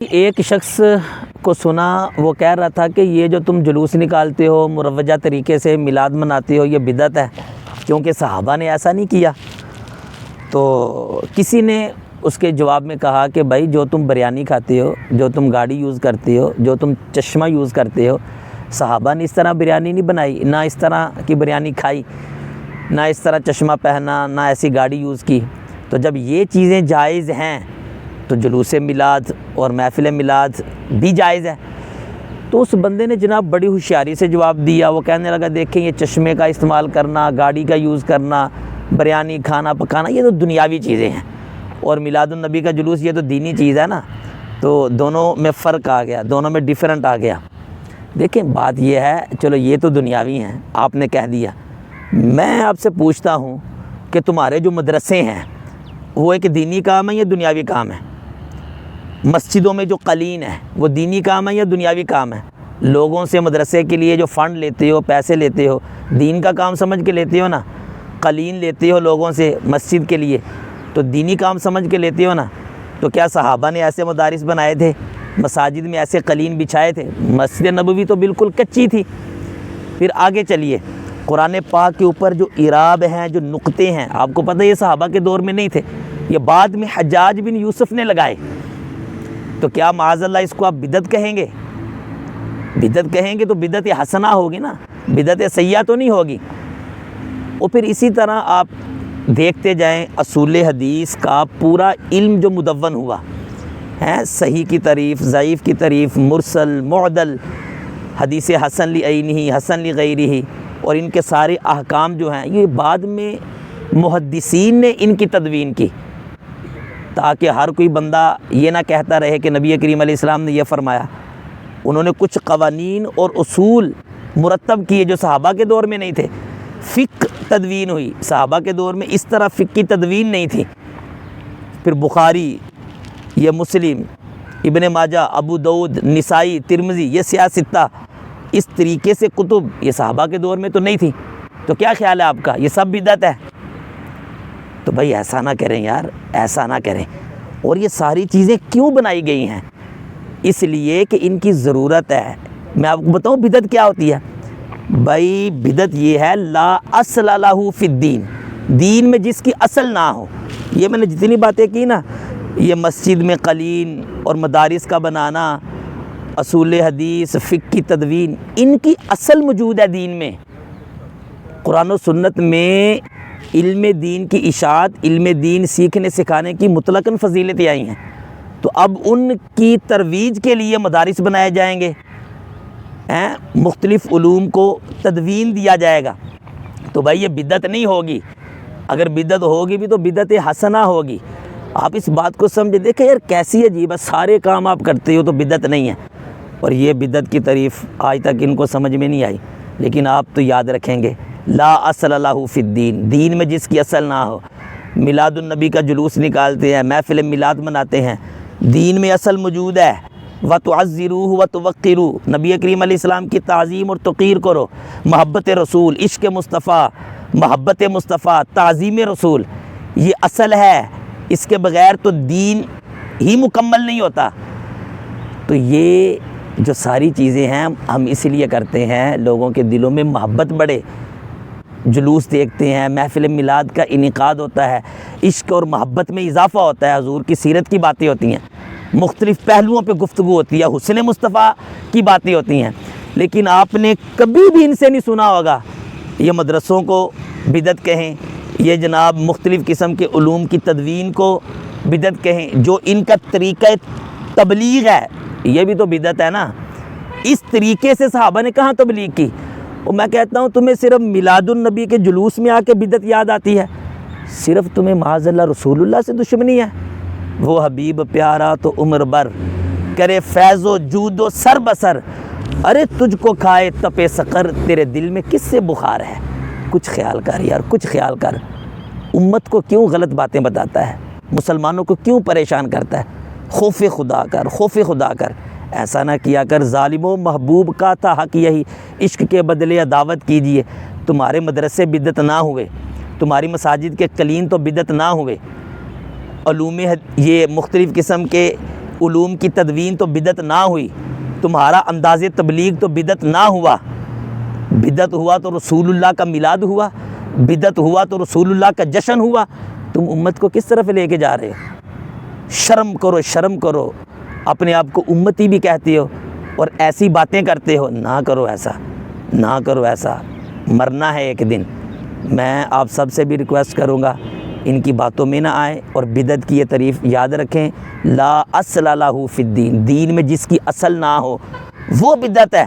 ایک شخص کو سنا، وہ کہہ رہا تھا کہ یہ جو تم جلوس نکالتے ہو، مروجہ طریقے سے میلاد مناتے ہو، یہ بدعت ہے، کیونکہ صحابہ نے ایسا نہیں کیا۔ تو کسی نے اس کے جواب میں کہا کہ بھائی جو تم بریانی کھاتے ہو، جو تم گاڑی یوز کرتے ہو، جو تم چشمہ یوز کرتے ہو، صحابہ نے اس طرح بریانی نہیں بنائی، نہ اس طرح کی بریانی کھائی، نہ اس طرح چشمہ پہنا، نہ ایسی گاڑی یوز کی۔ تو جب یہ چیزیں جائز ہیں تو جلوس میلاد اور محفل میلاد بھی جائز ہے۔ تو اس بندے نے جناب بڑی ہوشیاری سے جواب دیا۔ وہ کہنے لگا دیکھیں یہ چشمے کا استعمال کرنا، گاڑی کا یوز کرنا، بریانی کھانا پکانا، یہ تو دنیاوی چیزیں ہیں، اور میلاد النبی کا جلوس یہ تو دینی چیز ہے نا۔ تو دونوں میں فرق آ گیا، دونوں میں ڈیفرنٹ آ گیا۔ دیکھیں بات یہ ہے، چلو یہ تو دنیاوی ہیں، آپ نے کہہ دیا۔ میں آپ سے پوچھتا ہوں کہ تمہارے جو مدرسے ہیں وہ ایک دینی کام ہے یا دنیاوی کام ہے؟ مسجدوں میں جو قالین ہے وہ دینی کام ہے یا دنیاوی کام ہے؟ لوگوں سے مدرسے کے لیے جو فنڈ لیتے ہو، پیسے لیتے ہو، دین کا کام سمجھ کے لیتے ہو نا۔ قالین لیتے ہو لوگوں سے مسجد کے لیے تو دینی کام سمجھ کے لیتے ہو نا۔ تو کیا صحابہ نے ایسے مدارس بنائے تھے، مساجد میں ایسے قالین بچھائے تھے؟ مسجد نبوی تو بالکل کچی تھی۔ پھر آگے چلیے، قرآن پاک کے اوپر جو اعراب ہیں، جو نقطے ہیں، آپ کو پتہ ہے یہ صحابہ کے دور میں نہیں تھے، یہ بعد میں حجاج بن یوسف نے لگائے۔ تو کیا معاذ اللہ اس کو آپ بدعت کہیں گے؟ بدعت کہیں گے تو بدعت حسنہ ہوگی نا، بدعت سیئہ تو نہیں ہوگی۔ اور پھر اسی طرح آپ دیکھتے جائیں، اصول حدیث کا پورا علم جو مدون ہوا ہے، صحیح کی تعریف، ضعیف کی تعریف، مرسل، معدل، حدیث حسن لعینہ، حسن لغیرہ، اور ان کے سارے احکام جو ہیں یہ بعد میں محدثین نے ان کی تدوین کی، تاکہ ہر کوئی بندہ یہ نہ کہتا رہے کہ نبی کریم علیہ السلام نے یہ فرمایا۔ انہوں نے کچھ قوانین اور اصول مرتب کیے جو صحابہ کے دور میں نہیں تھے۔ فقہ تدوین ہوئی، صحابہ کے دور میں اس طرح فقہ کی تدوین نہیں تھی۔ پھر بخاری، یہ مسلم، ابن ماجہ، ابو داؤد، نسائی، ترمذی، یہ سیاستہ، اس طریقے سے کتب یہ صحابہ کے دور میں تو نہیں تھی۔ تو کیا خیال ہے آپ کا، یہ سب بدعت ہے؟ تو بھائی ایسا نہ کریں یار، ایسا نہ کریں۔ اور یہ ساری چیزیں کیوں بنائی گئی ہیں؟ اس لیے کہ ان کی ضرورت ہے۔ میں آپ کو بتاؤں بدعت کیا ہوتی ہے؟ بھائی بدعت یہ ہے لا اصل لہ فی الدین، دین میں جس کی اصل نہ ہو۔ یہ میں نے جتنی باتیں کی نا، یہ مسجد میں قالین اور مدارس کا بنانا، اصول حدیث، فقہ کی تدوین، ان کی اصل موجود ہے دین میں۔ قرآن و سنت میں علم دین کی اشاعت، علم دین سیکھنے سکھانے کی مطلقاً فضیلتیں آئی ہیں۔ تو اب ان کی ترویج کے لیے مدارس بنائے جائیں گے، مختلف علوم کو تدوین دیا جائے گا۔ تو بھائی یہ بدعت نہیں ہوگی، اگر بدعت ہوگی بھی تو بدعت حسنہ ہوگی۔ آپ اس بات کو سمجھے، دیکھیں یار کیسی عجیب ہے، سارے کام آپ کرتے ہو تو بدعت نہیں ہے، اور یہ بدعت کی تعریف آج تک ان کو سمجھ میں نہیں آئی۔ لیکن آپ تو یاد رکھیں گے، لا اصل لہ فی الدین، دین میں جس کی اصل نہ ہو۔ میلاد النبی کا جلوس نکالتے ہیں، محفل میلاد مناتے ہیں، دین میں اصل موجود ہے۔ وَتُعَزِّرُوهُ وَتُوَقِّرُوهُ، نبی کریم علیہ السلام کی تعظیم اور توقیر کرو، محبت رسول، عشق مصطفیٰ، محبت مصطفیٰ، تعظیم رسول، یہ اصل ہے۔ اس کے بغیر تو دین ہی مکمل نہیں ہوتا۔ تو یہ جو ساری چیزیں ہیں ہم اس لیے کرتے ہیں لوگوں کے دلوں میں محبت بڑھے۔ جلوس دیکھتے ہیں، محفل میلاد کا انعقاد ہوتا ہے، عشق اور محبت میں اضافہ ہوتا ہے، حضور کی سیرت کی باتیں ہوتی ہیں، مختلف پہلوؤں پہ گفتگو ہوتی ہے، حسن مصطفیٰ کی باتیں ہوتی ہیں۔ لیکن آپ نے کبھی بھی ان سے نہیں سنا ہوگا یہ مدرسوں کو بدعت کہیں، یہ جناب مختلف قسم کے علوم کی تدوین کو بدعت کہیں، جو ان کا طریقہ تبلیغ ہے یہ بھی تو بدعت ہے نا۔ اس طریقے سے صحابہ نے کہاں تبلیغ کی؟ اور میں کہتا ہوں تمہیں صرف میلاد النبی کے جلوس میں آ کے بدعت یاد آتی ہے، صرف تمہیں معاذ اللہ رسول اللہ سے دشمنی ہے۔ وہ حبیب پیارا تو عمر بھر، کرے فیض و جود و سر بسر، ارے تجھ کو کھائے تپے سقر، تیرے دل میں کس سے بخار ہے؟ کچھ خیال کر یار، کچھ خیال کر۔ امت کو کیوں غلط باتیں بتاتا ہے؟ مسلمانوں کو کیوں پریشان کرتا ہے؟ خوف خدا کر، خوف خدا کر، ایسا نہ کیا کر۔ ظالموں محبوب کا تھا حق یہی، عشق کے بدلے دعوت کیجیے۔ تمہارے مدرسے بدعت نہ ہوئے، تمہاری مساجد کے قالین تو بدعت نہ ہوئے، علوم یہ مختلف قسم کے علوم کی تدوین تو بدعت نہ ہوئی، تمہارا انداز تبلیغ تو بدعت نہ ہوا، بدعت ہوا تو رسول اللہ کا میلاد ہوا، بدعت ہوا تو رسول اللہ کا جشن ہوا، تم امت کو کس طرف لے کے جا رہے ہو؟ شرم کرو، شرم کرو، اپنے آپ کو امتی بھی کہتے ہو اور ایسی باتیں کرتے ہو، نہ کرو ایسا، نہ کرو ایسا، مرنا ہے ایک دن۔ میں آپ سب سے بھی ریکویسٹ کروں گا ان کی باتوں میں نہ آئیں اور بدعت کی یہ تعریف یاد رکھیں، لا اصل لہ فی الدین، دین میں جس کی اصل نہ ہو وہ بدعت ہے۔